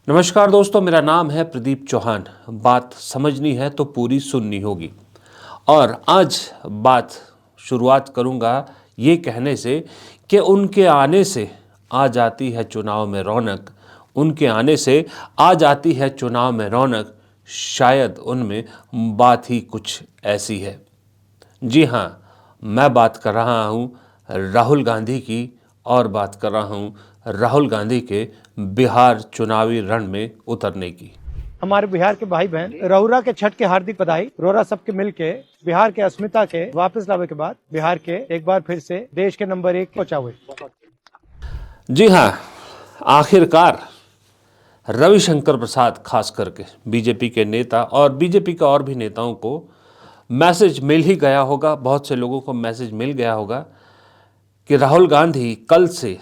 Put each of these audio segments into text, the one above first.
नमस्कार दोस्तों, मेरा नाम है प्रदीप चौहान। बात समझनी है तो पूरी सुननी होगी। और आज बात शुरुआत करूंगा ये कहने से कि उनके आने से आ जाती है चुनाव में रौनक। उनके आने से आ जाती है चुनाव में रौनक। शायद उनमें बात ही कुछ ऐसी है। जी हाँ, मैं बात कर रहा हूँ राहुल गांधी की और बात कर रहा हूँ राहुल गांधी के बिहार चुनावी रण में उतरने की। हमारे बिहार के भाई बहन रउरा के छठ के हार्दिक बधाई। रोरा सबके मिलके बिहार के अस्मिता के वापस लावे के बाद बिहार के एक बार फिर से देश के नंबर 1 पहुंचावे। जी हाँ, आखिरकार रविशंकर प्रसाद खास करके बीजेपी के नेता और बीजेपी के और भी नेताओं को मैसेज मिल ही गया होगा, बहुत से लोगों को मैसेज मिल गया होगा कि राहुल गांधी कल से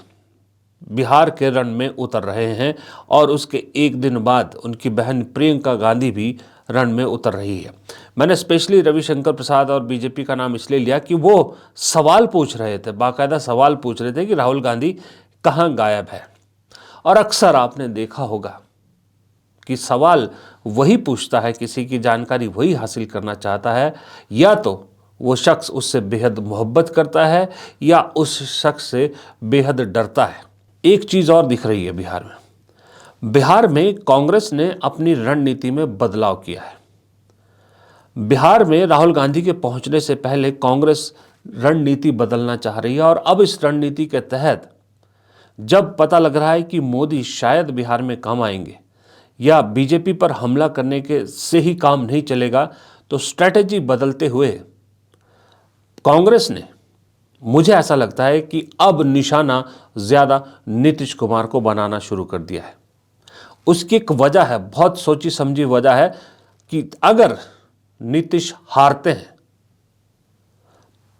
बिहार के रण में उतर रहे हैं और उसके एक दिन बाद उनकी बहन प्रियंका गांधी भी रण में उतर रही है। मैंने स्पेशली रविशंकर प्रसाद और बीजेपी का नाम इसलिए लिया कि वो सवाल पूछ रहे थे, बाकायदा सवाल पूछ रहे थे कि राहुल गांधी कहाँ गायब है। और अक्सर आपने देखा होगा कि सवाल वही पूछता है, किसी की जानकारी वही हासिल करना चाहता है, या तो वो शख्स उससे बेहद मोहब्बत करता है या उस शख्स से बेहद डरता है। एक चीज़ और दिख रही है बिहार में। बिहार में कांग्रेस ने अपनी रणनीति में बदलाव किया है। बिहार में राहुल गांधी के पहुंचने से पहले कांग्रेस रणनीति बदलना चाह रही है और अब इस रणनीति के तहत जब पता लग रहा है कि मोदी शायद बिहार में कम आएंगे या बीजेपी पर हमला करने के से ही काम नहीं चलेगा, तो स्ट्रैटेजी बदलते हुए कांग्रेस ने, मुझे ऐसा लगता है कि अब निशाना ज़्यादा नीतीश कुमार को बनाना शुरू कर दिया है। उसकी एक वजह है, बहुत सोची समझी वजह है कि अगर नीतीश हारते हैं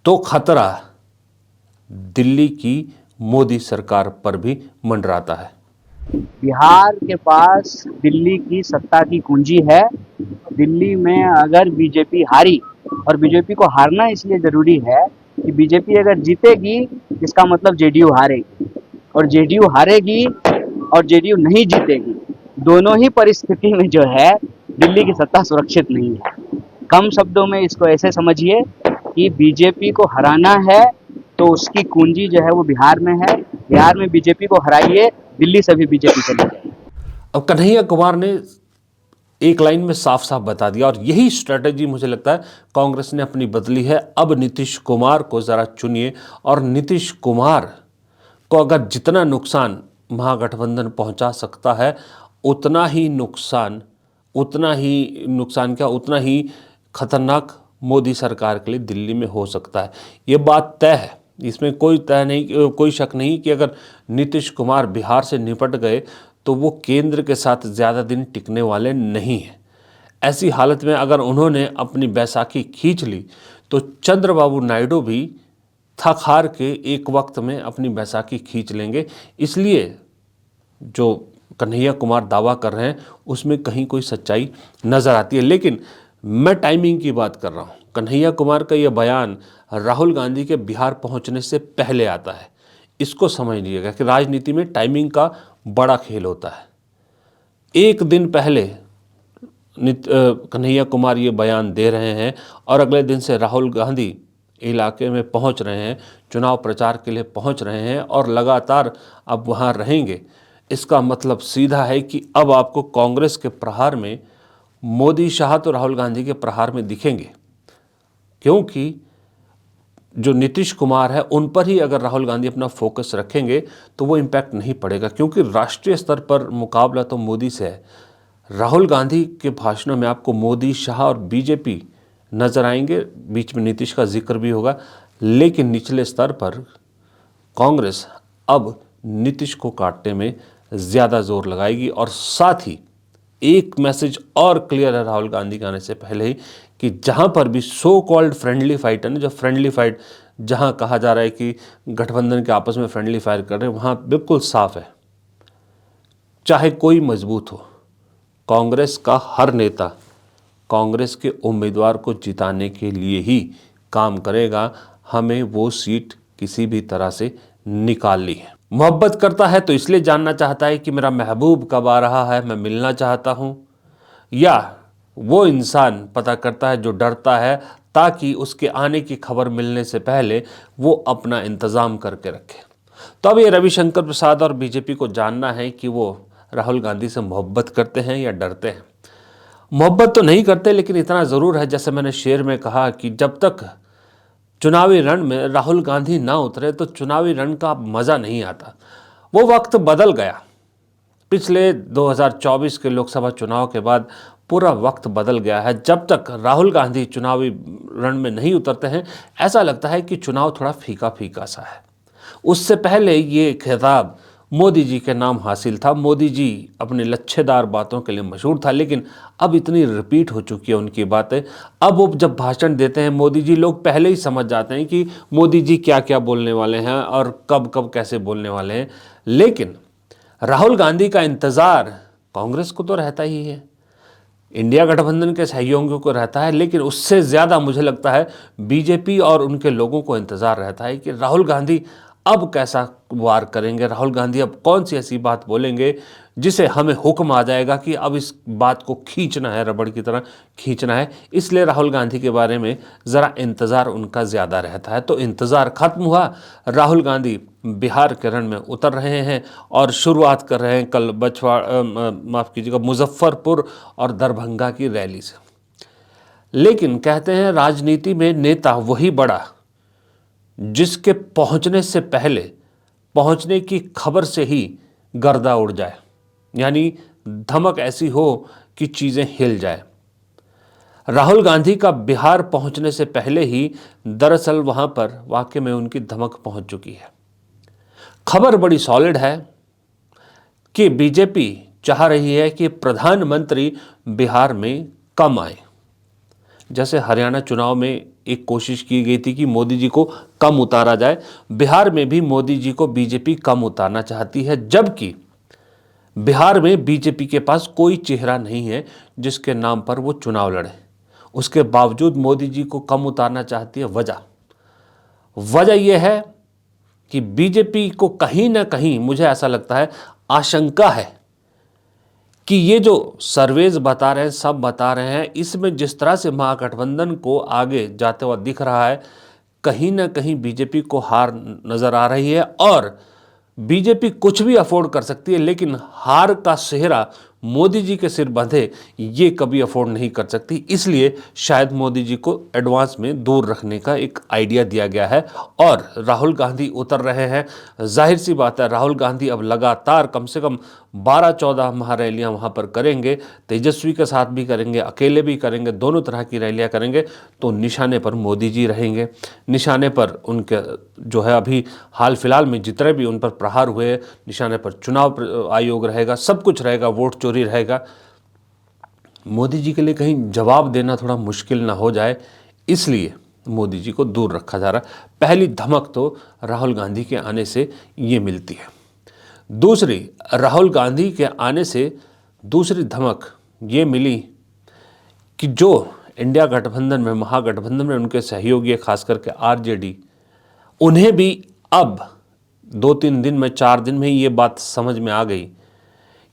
तो खतरा दिल्ली की मोदी सरकार पर भी मंडराता है। बिहार के पास दिल्ली की सत्ता की कुंजी है। दिल्ली में अगर बीजेपी हारी, और बीजेपी को हारना इसलिए जरूरी है कि बीजेपी अगर जीतेगी इसका मतलब जेडीयू हारेगी, और जेडीयू हारेगी और जेडीयू नहीं जीतेगी, दोनों ही परिस्थिति में जो है दिल्ली की सत्ता सुरक्षित नहीं है। कम शब्दों में इसको ऐसे समझिए कि बीजेपी को हराना है तो उसकी कुंजी जो है वो बिहार में है। बिहार में बीजेपी को हराइए, दिल्ली से भी बीजेपी चली जाएगी। अब कन्हैया कुमार ने एक लाइन में साफ साफ बता दिया, और यही स्ट्रैटेजी मुझे लगता है कांग्रेस ने अपनी बदली है। अब नीतीश कुमार को ज़रा चुनिए, और नीतीश कुमार को अगर जितना नुकसान महागठबंधन पहुंचा सकता है उतना ही नुकसान उतना ही खतरनाक मोदी सरकार के लिए दिल्ली में हो सकता है। ये बात तय है, इसमें कोई शक नहीं कि अगर नीतीश कुमार बिहार से निपट गए तो वो केंद्र के साथ ज़्यादा दिन टिकने वाले नहीं हैं। ऐसी हालत में अगर उन्होंने अपनी बैसाखी खींच ली तो चंद्रबाबू नायडू भी थक हार के एक वक्त में अपनी बैसाखी खींच लेंगे। इसलिए जो कन्हैया कुमार दावा कर रहे हैं उसमें कहीं कोई सच्चाई नज़र आती है। लेकिन मैं टाइमिंग की बात कर रहा हूँ। कन्हैया कुमार का यह बयान राहुल गांधी के बिहार पहुँचने से पहले आता है। इसको समझ लीजिएगा कि राजनीति में टाइमिंग का बड़ा खेल होता है। एक दिन पहले कन्हैया कुमार ये बयान दे रहे हैं और अगले दिन से राहुल गांधी इलाके में पहुंच रहे हैं, चुनाव प्रचार के लिए पहुंच रहे हैं और लगातार अब वहां रहेंगे। इसका मतलब सीधा है कि अब आपको कांग्रेस के प्रहार में मोदी शाह तो राहुल गांधी के प्रहार में दिखेंगे, क्योंकि जो नीतीश कुमार है उन पर ही अगर राहुल गांधी अपना फोकस रखेंगे तो वो इम्पैक्ट नहीं पड़ेगा, क्योंकि राष्ट्रीय स्तर पर मुकाबला तो मोदी से है। राहुल गांधी के भाषणों में आपको मोदी, शाह और बीजेपी नजर आएंगे, बीच में नीतीश का जिक्र भी होगा, लेकिन निचले स्तर पर कांग्रेस अब नीतीश को काटने में ज़्यादा जोर लगाएगी। और साथ ही एक मैसेज और क्लियर है राहुल गांधी के आने से पहले ही कि जहां पर भी सो कॉल्ड फ्रेंडली फाइट है ना, जो फ्रेंडली फाइट जहां कहा जा रहा है कि गठबंधन के आपस में फ्रेंडली फायर कर रहे हैं, वहां बिल्कुल साफ है, चाहे कोई मजबूत हो, कांग्रेस का हर नेता कांग्रेस के उम्मीदवार को जिताने के लिए ही काम करेगा। हमें वो सीट किसी भी तरह से निकालनी है। मोहब्बत करता है तो इसलिए जानना चाहता है कि मेरा महबूब कब आ रहा है, मैं मिलना चाहता हूँ, या वो इंसान पता करता है जो डरता है ताकि उसके आने की खबर मिलने से पहले वो अपना इंतज़ाम करके रखे। तो अब ये रविशंकर प्रसाद और बीजेपी को जानना है कि वो राहुल गांधी से मोहब्बत करते हैं या डरते हैं। मोहब्बत तो नहीं करते, लेकिन इतना ज़रूर है, जैसे मैंने शेर में कहा कि जब तक चुनावी रण में राहुल गांधी ना उतरे तो चुनावी रण का मज़ा नहीं आता। वो वक्त बदल गया। पिछले 2024 के लोकसभा चुनाव के बाद पूरा वक्त बदल गया है। जब तक राहुल गांधी चुनावी रण में नहीं उतरते हैं, ऐसा लगता है कि चुनाव थोड़ा फीका फीका सा है। उससे पहले ये खिताब मोदी जी के नाम हासिल था। मोदी जी अपने लच्छेदार बातों के लिए मशहूर था, लेकिन अब इतनी रिपीट हो चुकी है उनकी बातें। अब वो जब भाषण देते हैं मोदी जी, लोग पहले ही समझ जाते हैं कि मोदी जी क्या क्या बोलने वाले हैं और कब कब कैसे बोलने वाले हैं। लेकिन राहुल गांधी का इंतज़ार कांग्रेस को तो रहता ही है, इंडिया गठबंधन के सहयोगियों को रहता है, लेकिन उससे ज़्यादा मुझे लगता है बीजेपी और उनके लोगों को इंतज़ार रहता है कि राहुल गांधी अब कैसा वार करेंगे, राहुल गांधी अब कौन सी ऐसी बात बोलेंगे जिसे हमें हुक्म आ जाएगा कि अब इस बात को खींचना है, रबड़ की तरह खींचना है। इसलिए राहुल गांधी के बारे में ज़रा इंतज़ार उनका ज़्यादा रहता है। तो इंतज़ार ख़त्म हुआ, राहुल गांधी बिहार के रण में उतर रहे हैं और शुरुआत कर रहे हैं कल माफ़ कीजिएगा, मुजफ्फरपुर और दरभंगा की रैली से। लेकिन कहते हैं राजनीति में नेता वही बड़ा जिसके पहुंचने से पहले पहुंचने की खबर से ही गर्दा उड़ जाए, यानी धमक ऐसी हो कि चीज़ें हिल जाए। राहुल गांधी का बिहार पहुंचने से पहले ही दरअसल वहां पर वाकई में उनकी धमक पहुंच चुकी है। खबर बड़ी सॉलिड है कि बीजेपी चाह रही है कि प्रधानमंत्री बिहार में कम आए। जैसे हरियाणा चुनाव में एक कोशिश की गई थी कि मोदी जी को कम उतारा जाए, बिहार में भी मोदी जी को बीजेपी कम उतारना चाहती है, जबकि बिहार में बीजेपी के पास कोई चेहरा नहीं है जिसके नाम पर वो चुनाव लड़े। उसके बावजूद मोदी जी को कम उतारना चाहती है। वजह यह है कि बीजेपी को कहीं ना कहीं, मुझे ऐसा लगता है, आशंका है कि ये जो सर्वेज बता रहे हैं, सब बता रहे हैं, इसमें जिस तरह से महागठबंधन को आगे जाते हुआ दिख रहा है, कहीं ना कहीं बीजेपी को हार नज़र आ रही है। और बीजेपी कुछ भी अफोर्ड कर सकती है, लेकिन हार का सेहरा मोदी जी के सिर बंधे ये कभी अफोर्ड नहीं कर सकती। इसलिए शायद मोदी जी को एडवांस में दूर रखने का एक आइडिया दिया गया है और राहुल गांधी उतर रहे हैं। जाहिर सी बात है, राहुल गांधी अब लगातार कम से कम 12-14 महारैलियां वहां पर करेंगे। तेजस्वी के साथ भी करेंगे, अकेले भी करेंगे, दोनों तरह की रैलियां करेंगे। तो निशाने पर मोदी जी रहेंगे, निशाने पर उनके जो है अभी हाल फिलहाल में जितने भी उन पर प्रहार हुए, निशाने पर चुनाव आयोग रहेगा, सब कुछ रहेगा, वोट चोरी रहेगा। मोदी जी के लिए कहीं जवाब देना थोड़ा मुश्किल ना हो जाए, इसलिए मोदी जी को दूर रखा जा रहा है। पहली धमक तो राहुल गांधी के आने से ये मिलती है। दूसरी, राहुल गांधी के आने से दूसरी धमक ये मिली कि जो इंडिया गठबंधन में, महागठबंधन में उनके सहयोगी, खास करके आरजेडी, उन्हें भी अब 2-3 दिन में, 4 दिन में ये बात समझ में आ गई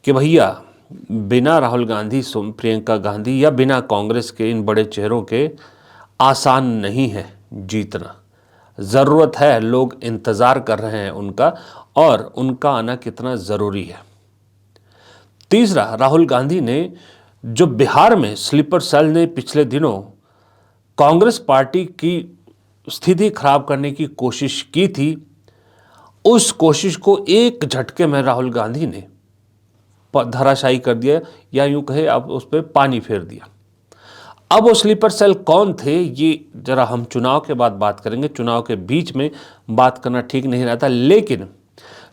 कि भैया बिना राहुल गांधी, प्रियंका गांधी या बिना कांग्रेस के इन बड़े चेहरों के आसान नहीं है जीतना। ज़रूरत है, लोग इंतज़ार कर रहे हैं उनका, और उनका आना कितना ज़रूरी है। तीसरा, राहुल गांधी ने जो बिहार में स्लीपर सेल ने पिछले दिनों कांग्रेस पार्टी की स्थिति खराब करने की कोशिश की थी, उस कोशिश को एक झटके में राहुल गांधी ने धराशायी कर दिया, या यूं कहे अब उस पर पानी फेर दिया। अब वो स्लीपर सेल कौन थे, ये जरा हम चुनाव के बाद बात करेंगे। चुनाव के बीच में बात करना ठीक नहीं रहता। लेकिन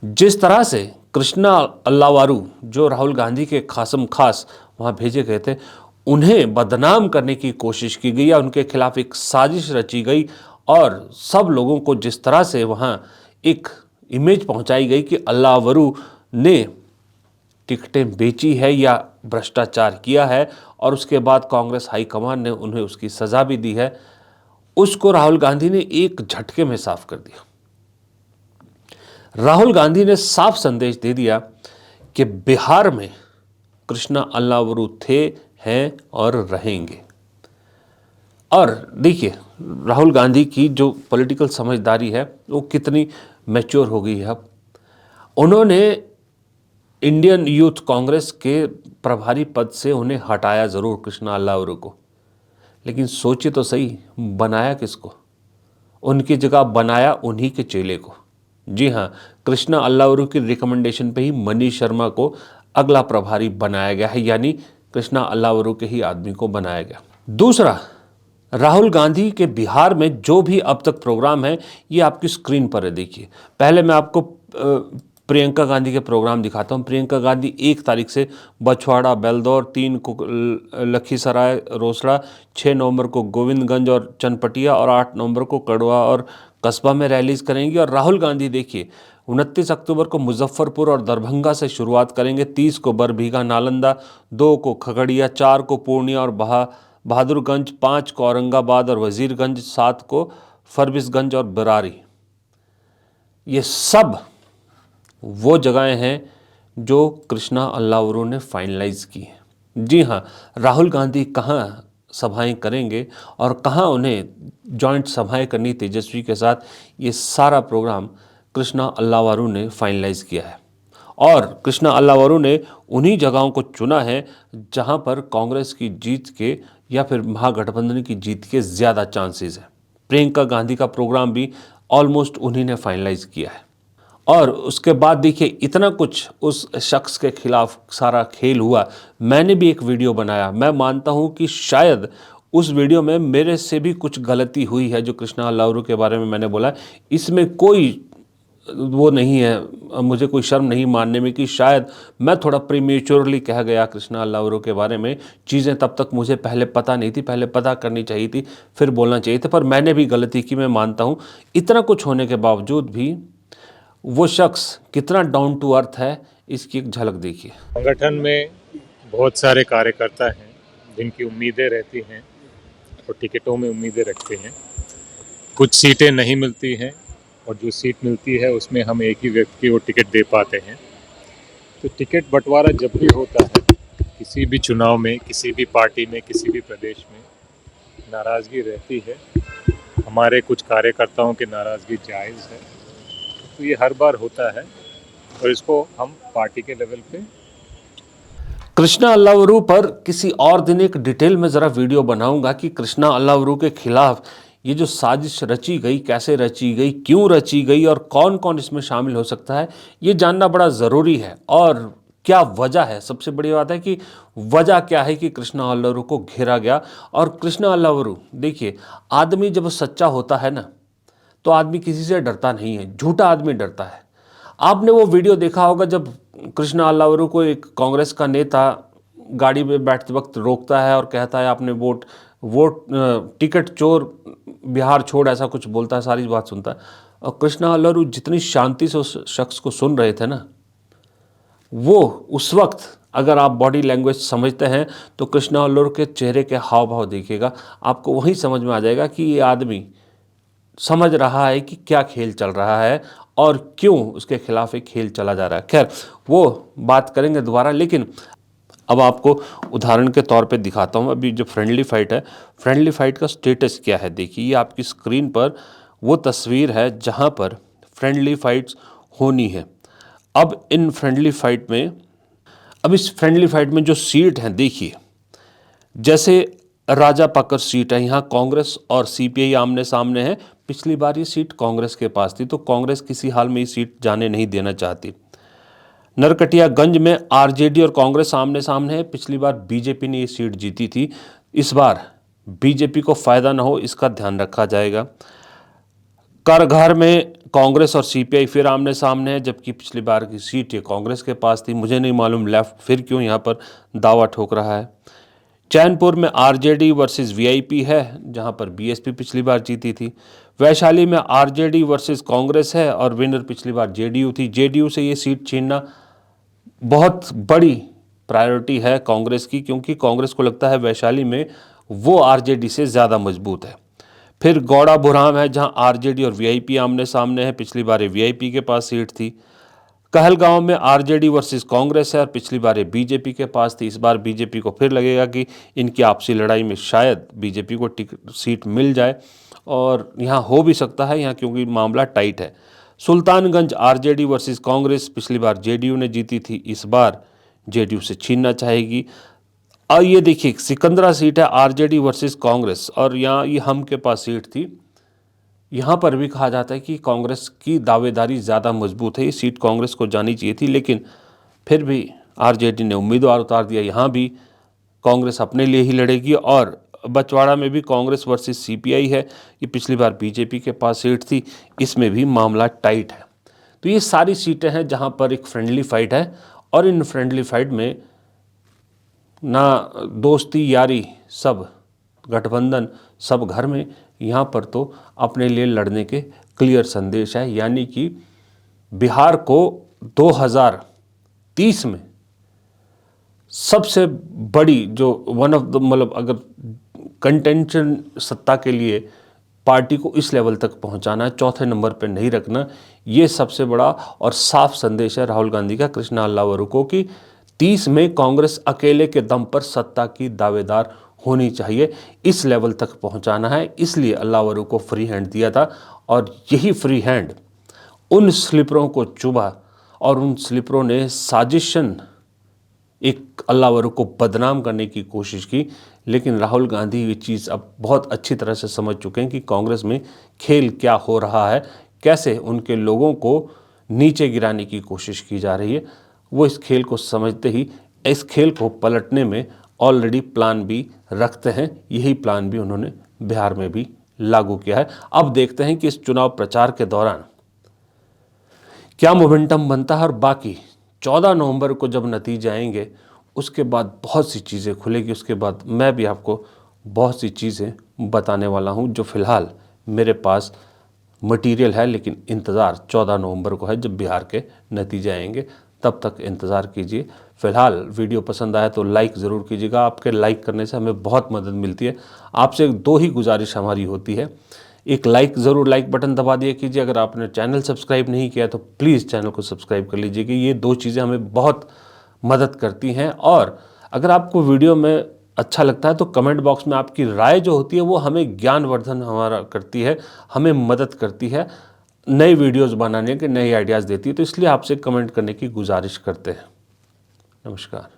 जिस तरह से कृष्णा अल्लावारू, जो राहुल गांधी के खासम खास वहाँ भेजे गए थे, उन्हें बदनाम करने की कोशिश की गई या उनके खिलाफ एक साजिश रची गई, और सब लोगों को जिस तरह से वहाँ एक इमेज पहुँचाई गई कि अल्लावारू ने टिकटें बेची है या भ्रष्टाचार किया है, और उसके बाद कांग्रेस हाईकमान ने उन्हें उसकी सज़ा भी दी है, उसको राहुल गांधी ने एक झटके में साफ कर दिया। राहुल गांधी ने साफ संदेश दे दिया कि बिहार में कृष्णा अल्लावरू थे, हैं और रहेंगे। और देखिए राहुल गांधी की जो पॉलिटिकल समझदारी है वो कितनी मैच्योर हो गई है। अब उन्होंने इंडियन यूथ कांग्रेस के प्रभारी पद से उन्हें हटाया ज़रूर, कृष्णा अल्लावरू को, लेकिन सोचिए तो सही, बनाया किसको? उनकी जगह बनाया उन्हीं के चेले को। जी हाँ, कृष्णा अल्लावरू की रिकमेंडेशन पे ही मनीष शर्मा को अगला प्रभारी बनाया गया है, यानी कृष्णा अल्लावरू के ही आदमी को बनाया गया। दूसरा, राहुल गांधी के बिहार में जो भी अब तक प्रोग्राम है ये आपकी स्क्रीन पर है। देखिए, पहले मैं आपको प्रियंका गांधी के प्रोग्राम दिखाता हूँ। प्रियंका गांधी 1 तारीख से बछवाड़ा, बेलदौर, 3 को लखीसराय रोसड़ा, 6 नवंबर को गोविंदगंज और चनपटिया और 8 नवंबर को कड़वा और कस्बा में रैलीज करेंगी। और राहुल गांधी देखिए 29 अक्टूबर को मुजफ्फरपुर और दरभंगा से शुरुआत करेंगे, 30 को बरबीघा नालंदा, 2 को खगड़िया, 4 को पूर्णिया और बहादुरगंज, 5 को औरंगाबाद और वजीरगंज, 7 को फरबिसगंज और बरारी। ये सब वो जगहें हैं जो कृष्णा अल्लावरू ने फाइनलाइज की हैं। जी हाँ, राहुल गांधी कहाँ सभाएं करेंगे और कहाँ उन्हें जॉइंट सभाएं करनी तेजस्वी के साथ, ये सारा प्रोग्राम कृष्णा अल्लावरू ने फाइनलाइज किया है। और कृष्णा अल्लावरू ने उन्हीं जगहों को चुना है जहां पर कांग्रेस की जीत के या फिर महागठबंधन की जीत के ज़्यादा चांसेस हैं। प्रियंका गांधी का प्रोग्राम भी ऑलमोस्ट उन्हीं ने फाइनलाइज किया है। और उसके बाद देखिए इतना कुछ उस शख्स के खिलाफ सारा खेल हुआ। मैंने भी एक वीडियो बनाया, मैं मानता हूं कि शायद उस वीडियो में मेरे से भी कुछ गलती हुई है। जो कृष्णा अल्लावरू के बारे में मैंने बोला, इसमें कोई वो नहीं है, मुझे कोई शर्म नहीं मानने में कि शायद मैं थोड़ा प्रीमेच्योरली कह गया कृष्णा अल्लावरू के बारे में। चीज़ें तब तक मुझे पहले पता नहीं थी, पहले पता करनी चाहिए थी, फिर बोलना चाहिए था, पर मैंने भी गलती की, मैं मानता हूँ। इतना कुछ होने के बावजूद भी वो शख्स कितना डाउन टू अर्थ है, इसकी एक झलक देखिए। संगठन में बहुत सारे कार्यकर्ता हैं जिनकी उम्मीदें रहती हैं और टिकटों में उम्मीदें रखते हैं। कुछ सीटें नहीं मिलती हैं और जो सीट मिलती है उसमें हम एक ही व्यक्ति को टिकट दे पाते हैं। तो टिकट बंटवारा जब भी होता है किसी भी चुनाव में, किसी भी पार्टी में, किसी भी प्रदेश में, नाराज़गी रहती है। हमारे कुछ कार्यकर्ताओं की नाराज़गी जायज़ है, तो ये हर बार होता है और इसको हम पार्टी के लेवल पे कृष्णा अल्लावरू पर किसी और दिन एक डिटेल में ज़रा वीडियो बनाऊंगा कि कृष्णा अल्लावरू के खिलाफ ये जो साजिश रची गई, कैसे रची गई, क्यों रची गई और कौन कौन इसमें शामिल हो सकता है, ये जानना बड़ा ज़रूरी है। और क्या वजह है, सबसे बड़ी बात है कि वजह क्या है कि कृष्णा अल्लावरू को घेरा गया। और कृष्णा अल्लावरू देखिए, आदमी जब सच्चा होता है ना तो आदमी किसी से डरता नहीं है, झूठा आदमी डरता है। आपने वो वीडियो देखा होगा जब कृष्णा अल्लावरू को एक कांग्रेस का नेता गाड़ी में बैठते वक्त रोकता है और कहता है आपने वोट टिकट चोर, बिहार छोड़, ऐसा कुछ बोलता है, सारी बात सुनता है। और कृष्णा अल्लावरू जितनी शांति से उस शख्स को सुन रहे थे ना, वो उस वक्त अगर आप बॉडी लैंग्वेज समझते हैं तो कृष्णा अल्लावरू के चेहरे के हाव भाव देखिएगा, आपको वहीं समझ में आ जाएगा कि ये आदमी समझ रहा है कि क्या खेल चल रहा है और क्यों उसके खिलाफ एक खेल चला जा रहा है। खैर, वो बात करेंगे दोबारा, लेकिन अब आपको उदाहरण के तौर पे दिखाता हूँ। अभी जो फ्रेंडली फाइट है, फ्रेंडली फाइट का स्टेटस क्या है देखिए। ये आपकी स्क्रीन पर वो तस्वीर है जहाँ पर फ्रेंडली फाइट्स होनी है। अब इन फ्रेंडली फाइट में, अब इस फ्रेंडली फाइट में जो सीट हैं देखिए, जैसे राजा पाकर सीट है, यहाँ कांग्रेस और सीपीआई आमने सामने है। पिछली बार ये सीट कांग्रेस के पास थी, तो कांग्रेस किसी हाल में ये सीट जाने नहीं देना चाहती। नरकटियागंज में आरजेडी और कांग्रेस आमने सामने है। पिछली बार बीजेपी ने ये सीट जीती थी, इस बार बीजेपी को फ़ायदा ना हो इसका ध्यान रखा जाएगा। करघर में कांग्रेस और सीपीआई फिर आमने सामने है, जबकि पिछली बार की सीट ये कांग्रेस के पास थी। मुझे नहीं मालूम लेफ्ट फिर क्यों यहाँ पर दावा ठोक रहा है। चैनपुर में आरजेडी वर्सेस वीआईपी है, जहां पर बीएसपी पिछली बार जीती थी। वैशाली में आरजेडी वर्सेस कांग्रेस है और विनर पिछली बार जेडीयू थी। जेडीयू से ये सीट छीनना बहुत बड़ी प्रायोरिटी है कांग्रेस की, क्योंकि कांग्रेस को लगता है वैशाली में वो आरजेडी से ज़्यादा मजबूत है। फिर गौड़ा बुरहाम है जहां आरजेडी और वीआईपी आमने सामने है, पिछली बार वीआईपी के पास सीट थी। कहलगांव में आरजेडी वर्सेस कांग्रेस है और पिछली बार बीजेपी के पास थी। इस बार बीजेपी को फिर लगेगा कि इनकी आपसी लड़ाई में शायद बीजेपी को सीट मिल जाए और यहाँ हो भी सकता है यहाँ, क्योंकि मामला टाइट है। सुल्तानगंज आरजेडी वर्सेस कांग्रेस, पिछली बार जेडीयू ने जीती थी, इस बार जेडीयू से छीनना चाहेगी। और ये देखिए सिकंदरा सीट है आरजेडी वर्सेस कांग्रेस और यहाँ ये हम के पास सीट थी। यहाँ पर भी कहा जाता है कि कांग्रेस की दावेदारी ज़्यादा मजबूत है, ये सीट कांग्रेस को जानी चाहिए थी, लेकिन फिर भी आरजेडी ने उम्मीदवार उतार दिया। यहाँ भी कांग्रेस अपने लिए ही लड़ेगी और बछवाड़ा में भी कांग्रेस वर्सेस सीपीआई है, ये पिछली बार बीजेपी के पास सीट थी, इसमें भी मामला टाइट है। तो ये सारी सीटें हैं जहाँ पर एक फ्रेंडली फाइट है और इन फ्रेंडली फाइट में ना दोस्ती यारी सब गठबंधन सब घर में, यहाँ पर तो अपने लिए लड़ने के क्लियर संदेश है। यानी कि बिहार को 2030 में सबसे बड़ी जो वन ऑफ द मतलब अगर कंटेंशन सत्ता के लिए पार्टी को इस लेवल तक पहुंचाना है, चौथे नंबर पे नहीं रखना, ये सबसे बड़ा और साफ संदेश है राहुल गांधी का कृष्णा अल्लावरू को कि 30 में कांग्रेस अकेले के दम पर सत्ता की दावेदार होनी चाहिए, इस लेवल तक पहुंचाना है। इसलिए अल्लावरू को फ्री हैंड दिया था और यही फ्री हैंड उन स्लीपरों को चुभा और उन स्लीपरों ने साजिशन एक अल्लावरू को बदनाम करने की कोशिश की। लेकिन राहुल गांधी ये चीज़ अब बहुत अच्छी तरह से समझ चुके हैं कि कांग्रेस में खेल क्या हो रहा है, कैसे उनके लोगों को नीचे गिराने की कोशिश की जा रही है। वो इस खेल को समझते ही इस खेल को पलटने में ऑलरेडी प्लान भी रखते हैं। यही प्लान भी उन्होंने बिहार में भी लागू किया है। अब देखते हैं कि इस चुनाव प्रचार के दौरान क्या मोमेंटम बनता है और बाकी 14 नवंबर को जब नतीजे आएंगे उसके बाद बहुत सी चीज़ें खुलेगी। उसके बाद मैं भी आपको बहुत सी चीज़ें बताने वाला हूं जो फ़िलहाल मेरे पास मटेरियल है, लेकिन इंतज़ार 14 नवंबर को है जब बिहार के नतीजे आएंगे, तब तक इंतज़ार कीजिए। फ़िलहाल वीडियो पसंद आया तो लाइक ज़रूर कीजिएगा, आपके लाइक करने से हमें बहुत मदद मिलती है। आपसे 2 ही गुजारिश हमारी होती है, एक लाइक ज़रूर लाइक बटन दबा दिया कीजिए, अगर आपने चैनल सब्सक्राइब नहीं किया तो प्लीज़ चैनल को सब्सक्राइब कर लीजिए कि ये 2 चीज़ें हमें बहुत मदद करती हैं। और अगर आपको वीडियो में अच्छा लगता है तो कमेंट बॉक्स में आपकी राय जो होती है वो हमें ज्ञानवर्धन हमारा करती है, हमें मदद करती है, नए वीडियोस बनाने के नए आइडियाज़ देती है। तो इसलिए आपसे कमेंट करने की गुजारिश करते हैं। नमस्कार।